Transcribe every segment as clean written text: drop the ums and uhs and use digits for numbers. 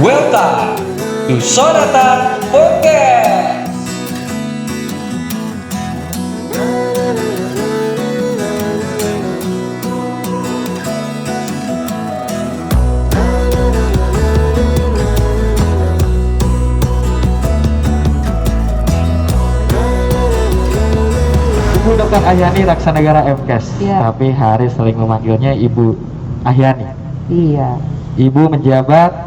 Welcome to Sonata Podcast. Ibu Dr. Ahyani Laksanegara MKes, Iya. tapi Haris sering memanggilnya Ibu Ahyani. Iya, Ibu menjabat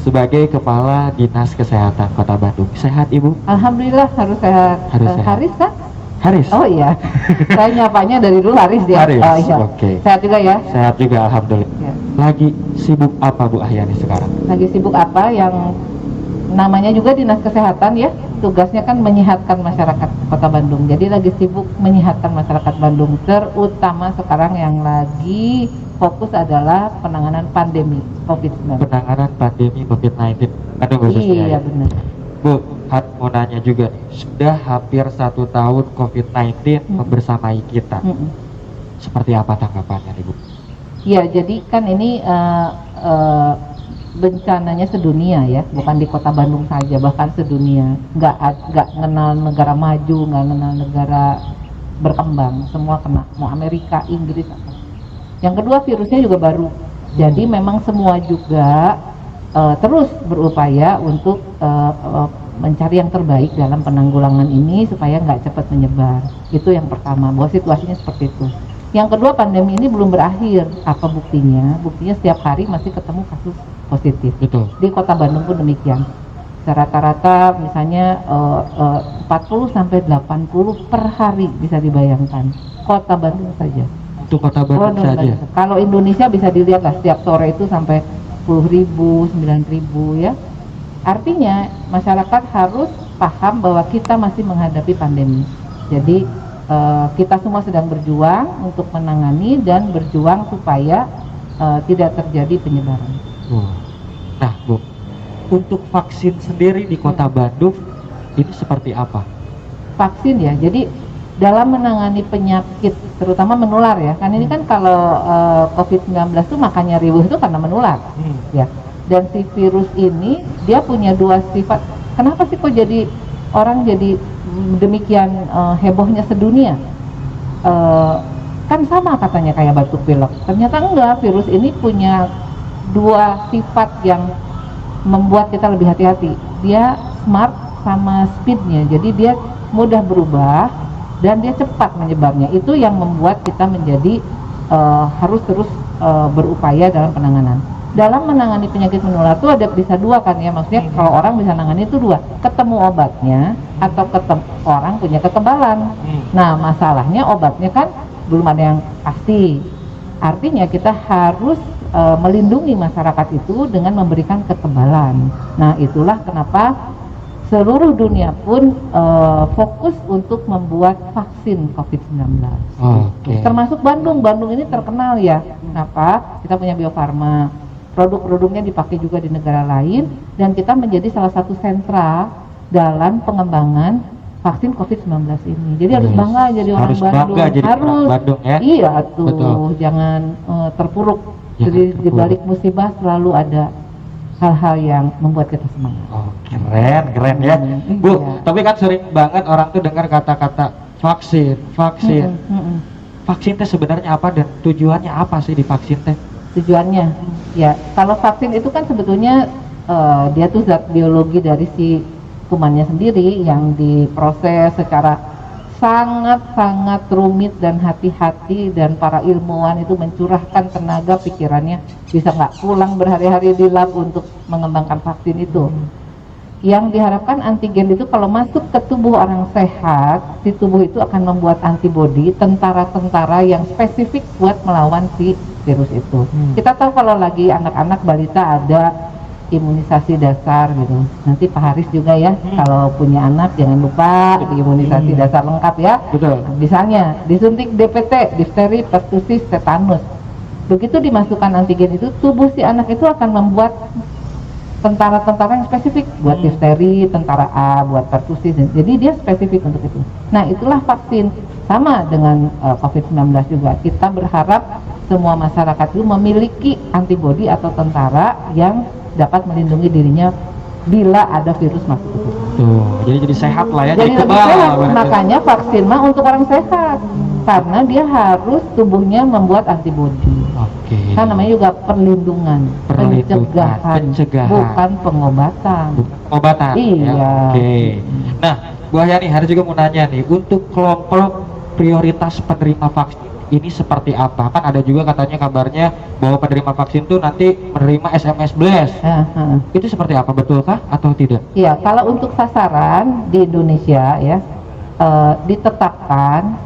sebagai Kepala Dinas Kesehatan Kota Bandung. Sehat Ibu? alhamdulillah harus sehat. Harus sehat. Haris kan? Haris? Oh iya, saya nyapanya dari dulu Haris dia. Haris, Oh iya. oke. Sehat juga ya. Sehat juga alhamdulillah. Ya. Lagi sibuk apa Bu Ahyani sekarang? Lagi sibuk apa yang namanya juga Dinas Kesehatan ya? Tugasnya kan menyehatkan masyarakat Kota Bandung. Jadi lagi sibuk menyehatkan masyarakat Bandung. Terutama sekarang yang lagi fokus adalah penanganan pandemi COVID-19. Penanganan pandemi COVID-19 Bandung khususnya. Iya ya? benar. Bu, mau nanya juga nih, sudah hampir 1 tahun COVID-19 membersamai kita. Seperti apa tanggapannya nih Bu? Iya, jadi kan ini bencananya sedunia ya, bukan di Kota Bandung saja, bahkan sedunia. Nggak kenal negara maju, nggak kenal negara berkembang, semua kena. Mau Amerika, Inggris. Yang kedua virusnya juga baru. Jadi memang semua juga terus berupaya untuk mencari yang terbaik dalam penanggulangan ini supaya nggak cepat menyebar. Itu yang pertama, bahwa situasinya seperti itu. Yang kedua, pandemi ini belum berakhir. Apa buktinya? Buktinya setiap hari masih ketemu kasus positif. Betul. Di Kota Bandung pun demikian. Rata-rata misalnya 40 sampai 80 per hari, bisa dibayangkan. Kota Bandung saja. Untuk Kota Bandung saja. Kalau Indonesia bisa dilihat lah, setiap sore itu sampai 10.000, 9.000 ya. Artinya masyarakat harus paham bahwa kita masih menghadapi pandemi. Jadi kita semua sedang berjuang untuk menangani dan berjuang supaya tidak terjadi penyebaran. Nah Bu, untuk vaksin sendiri di Kota Bandung ini seperti apa? Vaksin ya, jadi dalam menangani penyakit terutama menular ya, kan ini kan kalau COVID-19 itu makanya riuh itu karena menular ya. Dan si virus ini dia punya dua sifat. Kenapa sih kok jadi orang jadi demikian hebohnya sedunia? Kan sama katanya kayak batuk pilek. Ternyata enggak, virus ini punya dua sifat yang membuat kita lebih hati-hati. Dia smart sama speednya, jadi dia mudah berubah dan dia cepat menyebarnya. Itu yang membuat kita menjadi harus terus berupaya dalam penanganan. Dalam menangani penyakit menular itu ada bisa dua kan ya, maksudnya kalau orang bisa menangani itu dua, ketemu obatnya atau orang punya kekebalan. Nah masalahnya obatnya kan belum ada yang pasti. Artinya kita harus melindungi masyarakat itu dengan memberikan kekebalan. Nah itulah kenapa seluruh dunia pun fokus untuk membuat vaksin COVID-19. Oke. Termasuk Bandung. Bandung ini terkenal ya. Kenapa? Kita punya Bio Farma. Produk-produknya dipakai juga di negara lain dan kita menjadi salah satu sentra dalam pengembangan vaksin COVID-19 ini. Jadi harus bangga jadi orang Harus Bandung. bangga jadi orang Bandung ya. Iya tuh, Betul. jangan terpuruk. Jangan Jadi di terpuruk. balik musibah selalu ada hal-hal yang membuat kita semangat. Oh, keren ya. Bu, Iya. tapi kan sering banget orang tuh dengar kata-kata vaksin. Vaksin teh sebenarnya apa dan tujuannya apa sih di vaksin teh? Tujuannya ya, kalau vaksin itu kan sebetulnya dia tuh zat biologi dari si kumannya sendiri yang diproses secara sangat-sangat rumit dan hati-hati, dan para ilmuwan itu mencurahkan tenaga pikirannya, bisa nggak pulang berhari-hari di lab untuk mengembangkan vaksin itu. Yang diharapkan antigen itu kalau masuk ke tubuh orang sehat, si tubuh itu akan membuat antibodi, tentara-tentara yang spesifik buat melawan si virus itu. Kita tahu kalau lagi anak-anak balita ada imunisasi dasar gitu. Nanti Pak Haris juga ya, kalau punya anak jangan lupa imunisasi dasar lengkap ya. Betul. Misalnya disuntik DPT, difteri, pertusis, tetanus. Begitu dimasukkan antigen itu, tubuh si anak itu akan membuat tentara-tentara yang spesifik buat difteri, tentara A, buat pertusis. Jadi dia spesifik untuk itu. Nah itulah vaksin. Sama dengan COVID-19 juga. Kita berharap semua masyarakat itu memiliki antibodi atau tentara yang dapat melindungi dirinya bila ada virus masuk ke tubuh. Tuh, jadi sehat lah ya. Jadi lebih kebal sehat. berarti. Makanya vaksin mah untuk orang sehat, karena dia harus tubuhnya membuat antibodi. Oke. Kan namanya juga perlindungan, pencegahan, bukan pengobatan. Pengobatan. Iya. Ya, oke. Nah, Bu Ahyani hari juga mau nanya nih, untuk kelompok prioritas penerima vaksin ini seperti apa? Kan ada juga katanya kabarnya bahwa penerima vaksin tuh nanti menerima SMS blast. Itu seperti apa, betulkah atau tidak? Iya, kalau untuk sasaran di Indonesia ya ditetapkan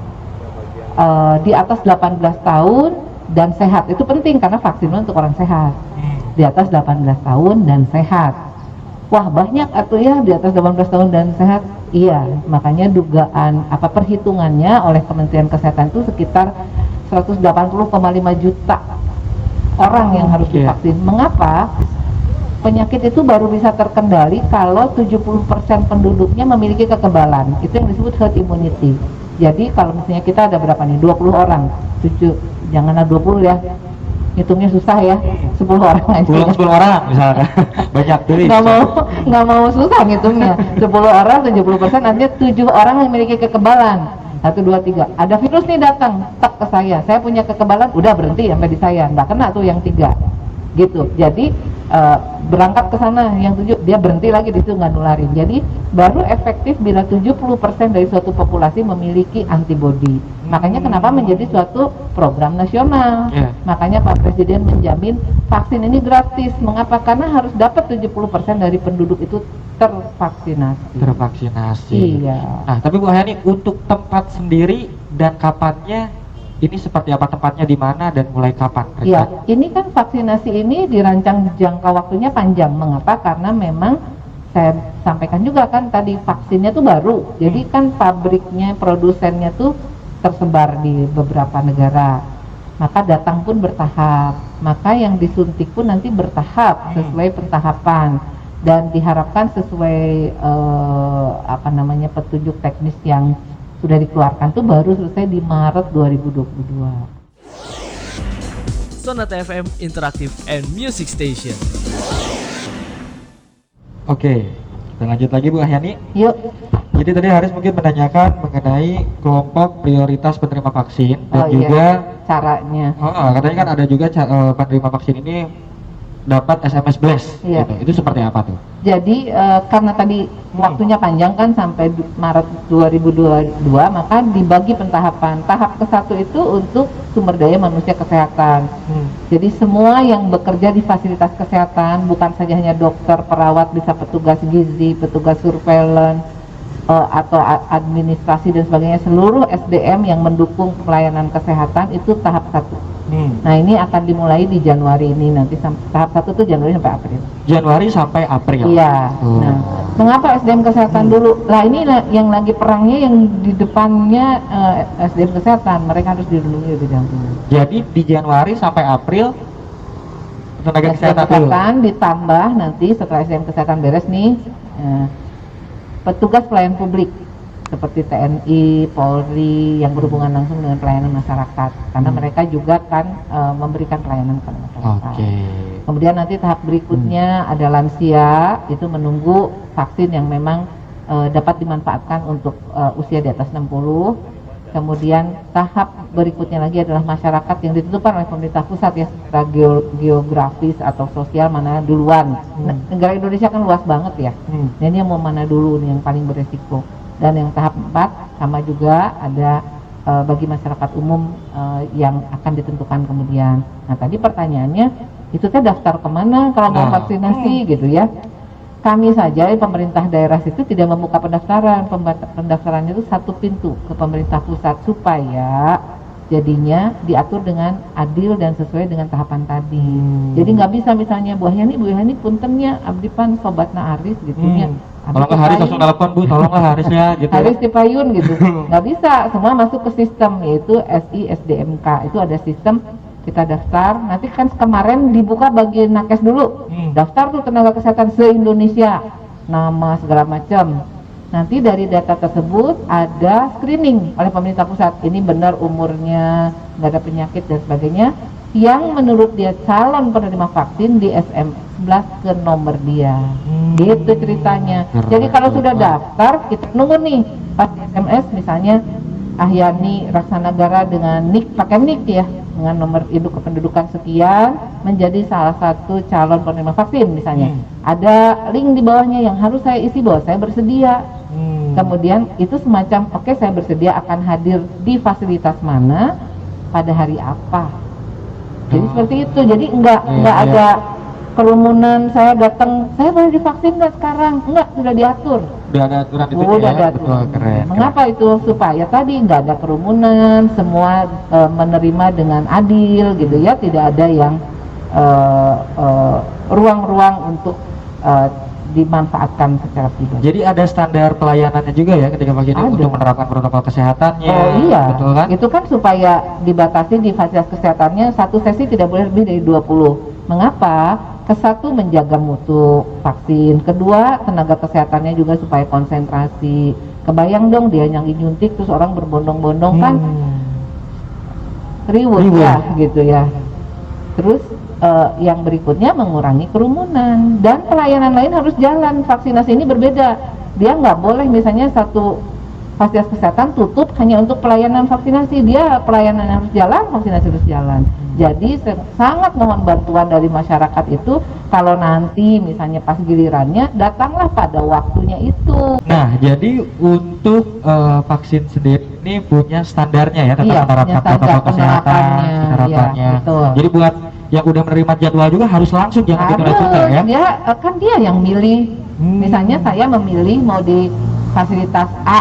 di atas 18 tahun dan sehat. Itu penting karena vaksin untuk orang sehat. Di atas 18 tahun dan sehat. Wah, banyak atuh ya di atas 18 tahun dan sehat. Iya, makanya dugaan perhitungannya oleh Kementerian Kesehatan itu sekitar 180,5 juta orang yang harus divaksin. Mengapa? Penyakit itu baru bisa terkendali kalau 70% penduduknya memiliki kekebalan. Itu yang disebut herd immunity. Jadi kalau misalnya kita ada berapa nih? 20 orang. 7, janganlah 20 ya. Hitungnya susah ya. 10 orang aja. 10 orang misalkan. Banyak tuh. Nggak mau susah ngitungnya. 10 orang 70%, artinya 7 orang yang memiliki kekebalan. 1, 2, 3. Ada virus nih datang, tak ke saya. Saya punya kekebalan, udah berhenti sampai di saya. Nggak kena tuh yang 3. Gitu. Jadi berangkat ke sana yang 7, dia berhenti lagi di situ nggak nularin. Jadi baru efektif bila 70% dari suatu populasi memiliki antibodi. Makanya kenapa menjadi suatu program nasional. Makanya Pak Presiden menjamin vaksin ini gratis. Mengapa? Karena harus dapat 70% dari penduduk itu tervaksinasi. Iya. Nah, tapi Bu Ahyani, untuk tempat sendiri dan kapannya ini seperti apa, tempatnya di mana dan mulai kapan? Iya, ini kan vaksinasi ini dirancang jangka waktunya panjang. Mengapa? Karena memang saya sampaikan juga kan tadi vaksinnya tuh baru. Jadi kan pabriknya, produsennya tuh tersebar di beberapa negara. Maka datang pun bertahap. Maka yang disuntik pun nanti bertahap sesuai pentahapan dan diharapkan sesuai petunjuk teknis yang sudah dikeluarkan tuh baru selesai di Maret 2022. Sonata FM Interactive and Music Station. Oke, kita lanjut lagi Bu Ahyani. Yuk. Jadi tadi Haris mungkin menanyakan mengenai kelompok prioritas penerima vaksin dan juga caranya. Katanya kan ada juga penerima vaksin ini dapat SMS blast. Gitu. Itu seperti apa tuh? Jadi karena tadi waktunya panjang kan sampai Maret 2022, maka dibagi pentahapan. Tahap ke-1 itu untuk sumber daya manusia kesehatan. Jadi semua yang bekerja di fasilitas kesehatan, bukan saja hanya dokter, perawat, bisa petugas gizi, petugas surveillance, atau administrasi dan sebagainya, seluruh SDM yang mendukung pelayanan kesehatan itu tahap 1. Nah, ini akan dimulai di Januari ini, nanti tahap 1 itu Januari sampai April. Januari sampai April. Iya. Nah, mengapa SDM kesehatan dulu? Lah ini yang lagi perangnya yang di depannya SDM kesehatan, mereka harus dilindungi lebih dahulu. Jadi di Januari sampai April tenaga kesehatan ditambah nanti setelah SDM kesehatan beres nih petugas pelayan publik seperti TNI, Polri yang berhubungan langsung dengan pelayanan masyarakat, karena mereka juga kan memberikan pelayanan kepada masyarakat. Kemudian nanti tahap berikutnya ada lansia, itu menunggu vaksin yang memang dapat dimanfaatkan untuk usia di atas 60. Kemudian tahap berikutnya lagi adalah masyarakat yang ditentukan oleh pemerintah pusat ya, secara geografis atau sosial mana duluan. Negara Indonesia kan luas banget ya. Nah, ini yang mau mana dulu nih yang paling beresiko. Dan yang tahap 4 sama juga ada bagi masyarakat umum yang akan ditentukan kemudian. Nah, tadi pertanyaannya itu teh daftar kemana kalau mau vaksinasi gitu ya. Kami saja pemerintah daerah itu tidak membuka pendaftaran. Pendaftarannya itu satu pintu ke pemerintah pusat supaya jadinya diatur dengan adil dan sesuai dengan tahapan tadi. Jadi nggak bisa misalnya Bu Ahyani puntennya abdipan sobatna Aris gitu ya. Tolonglah Haris langsung telepon Bu, tolonglah Harisnya gitu. Haris di payun gitu. Nggak bisa, semua masuk ke sistem yaitu SISDMK. Itu ada sistem kita daftar, nanti kan kemarin dibuka bagi nakes dulu. Daftar tuh tenaga kesehatan se-Indonesia, nama segala macam. Nanti dari data tersebut ada screening oleh pemerintah pusat. Ini benar umurnya, nggak ada penyakit dan sebagainya. yang menurut dia calon penerima vaksin di SMS ke nomor dia. Gitu ceritanya. Jadi kalau sudah daftar, kita nunggu nih pas SMS misalnya Ahyani Raksanagara dengan nik, pakai nik ya, dengan nomor induk kependudukan sekian menjadi salah satu calon penerima vaksin misalnya. Ada link di bawahnya yang harus saya isi bahwa saya bersedia. Kemudian itu semacam oke, saya bersedia akan hadir di fasilitas mana pada hari apa. Jadi seperti itu. Jadi enggak ada kerumunan, saya datang, saya boleh divaksin nggak sekarang? Enggak, sudah diatur. Udah ada aturan itu Udah ya. ada Betul, aturan. keren. Mengapa itu? Supaya tadi nggak ada kerumunan, semua menerima dengan adil gitu ya, tidak ada yang ruang-ruang untuk dimanfaatkan secara pribadi. Jadi ada standar pelayanannya juga ya ketika vaksin Ada. untuk menerapkan protokol kesehatannya. Oh iya, Betul kan? itu kan supaya dibatasi di fasilitas kesehatannya satu sesi tidak boleh lebih dari 20. Mengapa? Kesatu menjaga mutu vaksin, kedua tenaga kesehatannya juga supaya konsentrasi. Kebayang dong dia yang nyuntik terus orang berbondong-bondong kan ribut ya gitu ya. Terus yang berikutnya mengurangi kerumunan dan pelayanan lain harus jalan. Vaksinasi ini berbeda, dia nggak boleh misalnya satu fasilitas kesehatan tutup hanya untuk pelayanan vaksinasi, dia pelayanan harus jalan, vaksinasi harus jalan. Jadi sangat mohon bantuan dari masyarakat itu, kalau nanti misalnya pas gilirannya datanglah pada waktunya itu. Nah, jadi untuk vaksin sendiri ini punya standarnya ya tentang Iya, menerapkan punya standar protokol kesehatan, penerapannya, penerapannya. iya, betul. Jadi buat yang udah menerima jadwal juga harus langsung, jangan ditunda-tunda ya. Dia kan dia yang milih. Misalnya saya memilih mau di fasilitas A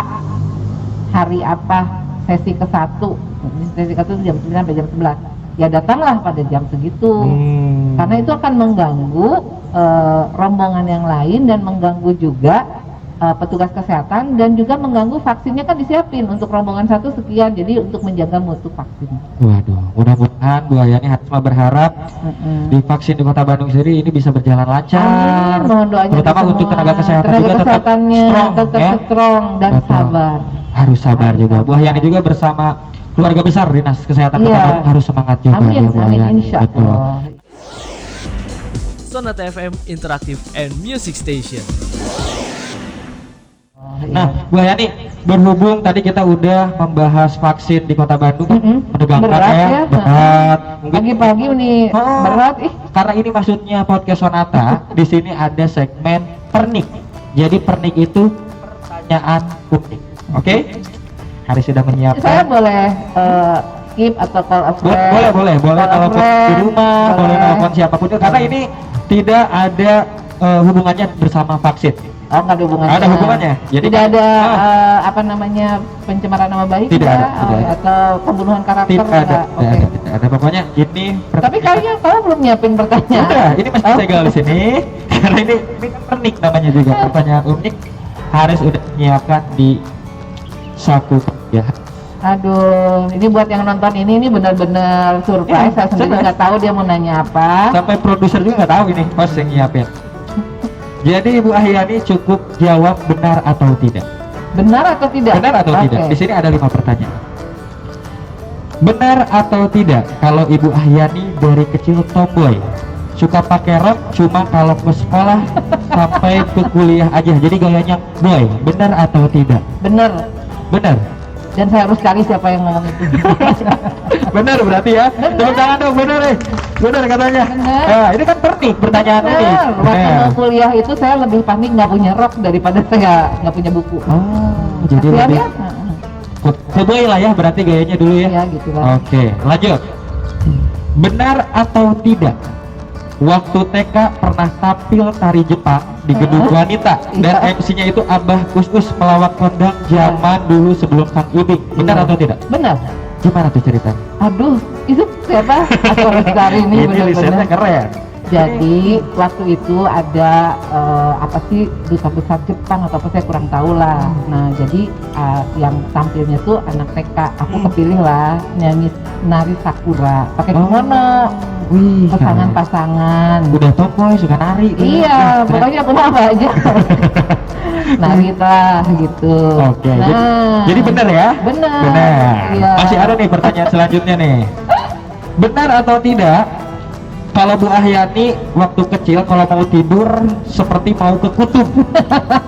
hari apa, sesi ke-1. Sesi ke-1 jam 9 sampai jam 11. Ya datanglah pada jam segitu. Karena itu akan mengganggu rombongan yang lain dan mengganggu juga petugas kesehatan dan juga mengganggu vaksinnya kan disiapin untuk rombongan satu sekian, jadi untuk menjaga mutu vaksin. Waduh, mudah-mudahan Bu Ahyani Harisma berharap di vaksin di Kota Bandung sendiri ini bisa berjalan lancar. Amin, mohon doanya Terutama semua. untuk tenaga kesehatan Tenaga juga kesehatannya tetap ya. strong dan Betul. sabar. Harus sabar juga. Bu Ahyani juga bersama keluarga besar Dinas Kesehatan Kota Iya. Bandung harus semangat juga Amin, ya, Bu amin, Ahyani. insya Betul. Allah. Sonata FM Interactive and Music Station. Nah, Bu Ahyani, berhubung tadi kita udah membahas vaksin di Kota Bandung, menegangkan Berat ya, ya. berat. Mungkin Pagi-pagi nih Oh, berat karena ini maksudnya podcast Sonata, di sini ada segmen pernik. Jadi pernik itu pertanyaan unik. Oke? Haris sudah Saya menyiapkan. boleh skip atau call a friend? Boleh Call a telepon di friend, rumah, boleh telepon siapapun itu, karena ini tidak ada hubungannya bersama vaksin. Oh, nggak ada hubungannya. Ada hubungannya. Jadi tidak ada apa namanya pencemaran nama baik Tidak ya? ada, tidak ada. Atau pembunuhan karakter tidak ada, enggak? Oke. tidak ada. Pokoknya ini Tapi kayaknya kamu belum nyiapin pertanyaan. udah, ini masih segel di sini. Karena ini kan pernik namanya juga, pertanyaan unik. Haris udah menyiapkan di saku ya. Aduh, ini buat yang nonton ini benar-benar surprise. Ya, Saya sendiri surprise. nggak tahu dia mau nanya apa. Sampai produser juga nggak tahu ini host yang nyiapin. Jadi Bu Ahyani cukup jawab benar atau tidak. Benar atau tidak? Benar atau Oke. tidak? Di sini ada 5 pertanyaan. Benar atau tidak kalau Ibu Ahyani dari kecil tomboy, suka pakai rok cuma kalau ke sekolah sampai ke kuliah aja, jadi gayanya boy. Benar atau tidak? Benar. Benar. Dan saya harus cari siapa yang ngomong itu. Benar berarti ya. Tepuk tangan dong, benar nih. Benar katanya. Benar. Nah, ini kan pernik, pertanyaan unik. Benar. Waktu Benar. mau kuliah itu saya lebih panik nggak punya rok daripada saya nggak punya buku. Oh, jadi Kasihan lebih ya? boy lah ya, berarti gayanya dulu ya. Ya gitu kan. Oke, lanjut. Benar atau tidak? Waktu TK pernah tampil tari Jepang di gedung wanita dan Iya. MC-nya itu Abah Kus-Us melawak kondang zaman dulu sebelum Sang Ibing. Benar Iya. atau tidak? Benar. Gimana tuh ceritanya? Aduh, itu siapa? Asal Lestari ini lisennya benar-benar. keren. Jadi waktu itu ada apa sih duta besar Jepang atau apa saya kurang tahu lah. Nah jadi yang tampilnya tuh anak TK. Aku kepilih lah nyanyi nari sakura pakai kimono. Wih, Pasangan-pasangan. udah tomboy suka nari. Iya, pokoknya aku mau apa aja. Nari lah gitu. Oke, Nah, jadi benar ya? Benar. Benar. Iya. Masih ada nih pertanyaan selanjutnya nih. benar atau tidak kalau Bu Ahyani waktu kecil kalau mau tidur seperti mau ke kutub,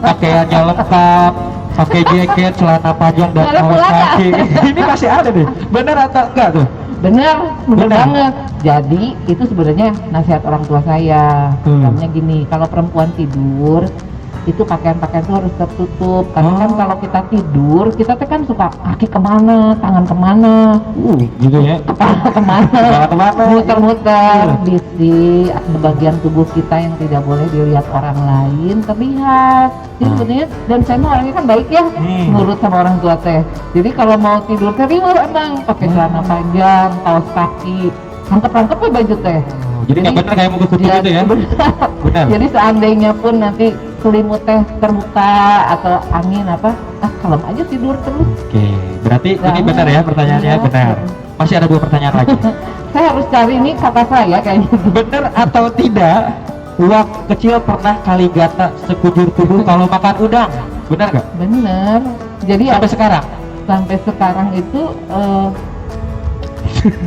pakaiannya lengkap, pakai jaket, celana panjang dan Ada kaos pulaka. kaki. Ini masih ada nih, benar atau enggak tuh? Bener Bener. banget. Jadi itu sebenarnya nasihat orang tua saya. Namanya gini, kalau perempuan tidur itu pakaian-pakaian itu harus tertutup. Karena kan kalau kita tidur, kita tuh kan suka kaki kemana, tangan kemana, Gitu ya. kepala kemana, Kemana-kemana. muter-muter. Di bagian tubuh kita yang tidak boleh dilihat orang lain terlihat. Jadi sebenarnya, dan saya mah orangnya kan baik ya, nurut sama orang tua teh. Jadi kalau mau tidur tidur emang pakai celana panjang, kaos kaki, rangkep-rangkep ya baju teh. Jadi nggak benar kayak mau ke kutub itu ya? Benar. Jadi seandainya pun nanti selimut teh terbuka atau angin apa, kalem aja tidur terus. Oke, berarti ini Banget. benar ya pertanyaannya, Iya. benar. Masih ada 2 pertanyaan lagi. Saya harus cari ini kata saya kayaknya. Benar atau tidak waktu kecil pernah Kaligata sekujur tubuh kalau makan udang? Benar nggak? Bener. Jadi Sampai sekarang? sampai sekarang itu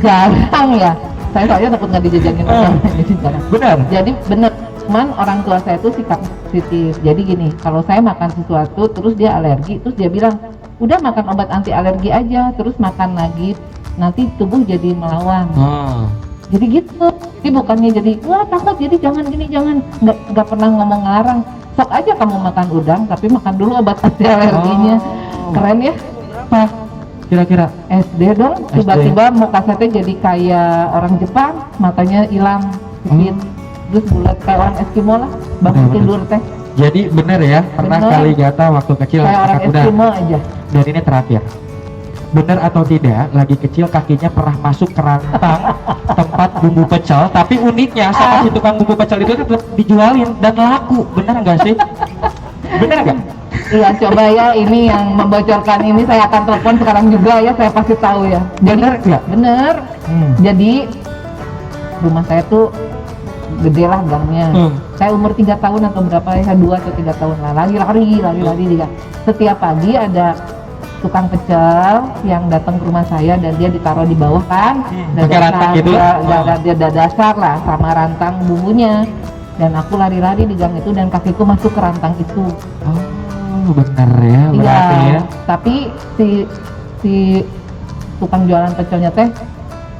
jarang ya. Saya soalnya takut nggak dijajanin orang, jadi jarang. Benar. Jadi bener, cuman orang tua saya itu sikap sensitif. Jadi gini, kalau saya makan sesuatu terus dia alergi, terus dia bilang, udah makan obat anti alergi aja, terus makan lagi, nanti tubuh jadi melawan. Jadi gitu. Jadi bukannya jadi, wah takut, jadi jangan gini, jangan. Nggak pernah ngomong ngelarang. Sok aja kamu makan udang, tapi makan dulu obat anti alerginya. Keren ya? Apa kira-kira? SD dong, tiba-tiba muka saya teh jadi kayak orang Jepang, matanya hilang sedikit, terus bulat kayak orang Eskimo lah, bangun Benar, tidur teh Jadi benar ya, pernah Benar. Kaligata waktu kecil kayak orang makan udang. Eskimo aja. Dan ini terakhir. Benar atau tidak, lagi kecil kakinya pernah masuk ke rantang tempat bumbu pecel, tapi uniknya sama si tukang bumbu pecel itu tetap dijualin dan laku. Benar nggak sih? Benar nggak? Iya, coba ya, ini yang membocorkan ini saya akan telepon sekarang juga ya, saya pasti tahu ya. Bener nggak? Bener. Jadi rumah saya tuh gede lah gangnya. Saya umur 3 tahun atau berapa ya, 2 atau 3 tahun lah, lari dia. Setiap pagi ada tukang pecel yang datang ke rumah saya dan dia ditaruh di bawah kan, pakai rantang gitu? dia dasar lah sama rantang bumbunya, dan aku lari-lari di gang itu dan kakiku masuk ke rantang itu. Oh, benar ya, berarti ya. Tapi si tukang jualan pecelnya teh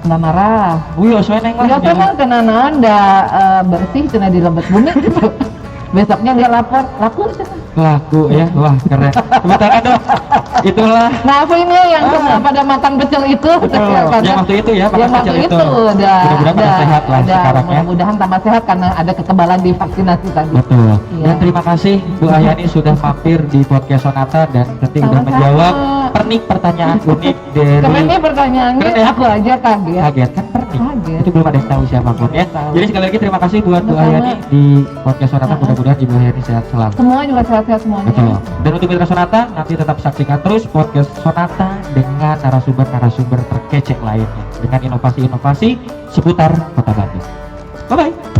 nggak marah. Wih, soalnya neng Ya kan kena nanda bersih kena di lembet bumi gitu. Besoknya dia lapor, laku cenah. laku ya, wah keren. Tepuk tangan dong. Itulah. Maafin ya yang pada makan pecel itu. Betul. Yang waktu itu ya, makan yang pecel waktu itu. itu udah Mudah-mudahan pada sehat lah sekarang ya. Mudah-mudahan tambah sehat karena ada kekebalan di vaksinasi tadi. Betul. Iya. Dan terima kasih Bu Ahyani sudah mampir di podcast Sonata dan nanti udah Sama-sama. menjawab pertanyaan unik dari Keren nih pertanyaannya, Keren ya? aku aja kaget. kaget kan pernik. Kaget. Itu belum ada yang tahu siapapun ya. Tahu. Jadi sekali lagi terima kasih buat Bu Sama-sama. Ahyani di podcast Sonata, mudah-mudahan Ibu Ahyani sehat selalu. Semua juga sehat-sehat semuanya. Betul. Dan untuk Mitra Sonata, nanti tetap saksikan terus podcast Sonata dengan narasumber-narasumber terkece lainnya dengan inovasi-inovasi seputar Kota Bandung. Bye bye.